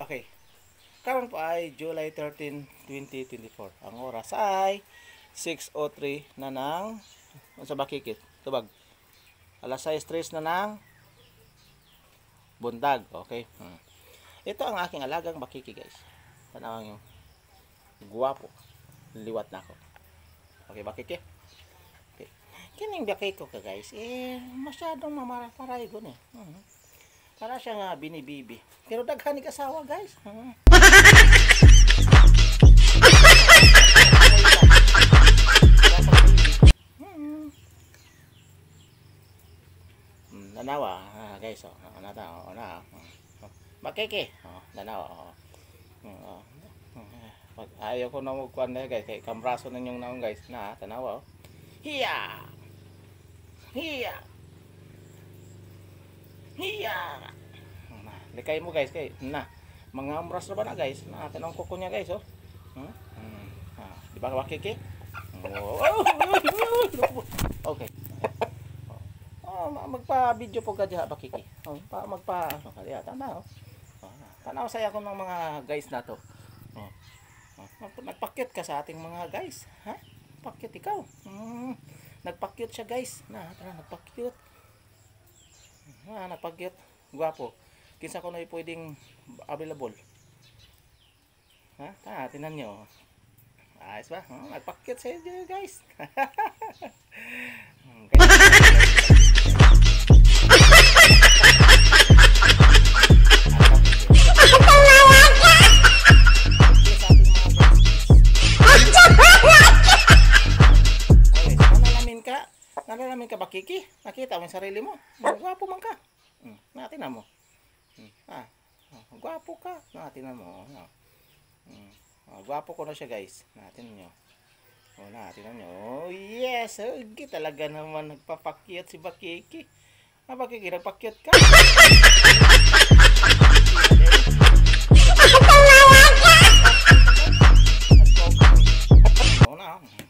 Okay. Karon po ay July 13, 2024. Ang oras ay 6:03 na ng sa bakikit. Tubag. Alas 6:03 na ng buntag. Okay. Ito ang aking alagang bakiki, guys. Tanawang yung guwapo. Liwat na ako. Okay, bakiki. Okay. Kining bakiki ko ka, guys. Masyadong mamaraparay ko eh. Para siya nga binibibi. Pero daghan ni kasawa, guys. Nanawa, guys. Bakiki. Nanawa. Ayaw ko na magkuhan na, guys. Kaya kambraso na yung naong, guys. Tanawa. Hiya! Hiya! Hiya! Likay mo, guys. Mga amras na ba na, guys? Tanong kuko niya, guys. Di ba bakiki? Okay. Magpa-video po ka dyan, bakiki. Tanaw. Tanaw saya ko ng mga guys na to. Nagpakyut ka sa ating mga guys. Ha? Pakyut ikaw. Nagpakyut siya, guys. Nagpakyut. Nagpakyut. Guwapo. Kinsa ko na pwedeng available. Tinan nyo. Ayos ba? Nagpakyut sa inyo, guys. Nalalamin ka bakiki? Nakita mo yung sarili mo? Gwapo man ka. Natinan mo. Gwapo ka. Natinan mo. Gwapo ko na siya, guys. Natinan nyo. Natinan nyo. Oh, yes. Talaga naman nagpapakyut si bakiki. Bakiki, nagpakyut ka.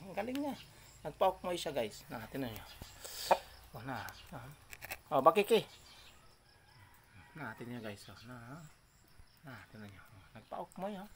Ang galing niya. Nagpaok mo siya, guys. Tinan nyo. Bakiki. Tinan nyo, guys. Tinan nyo. Nagpaok mo yun.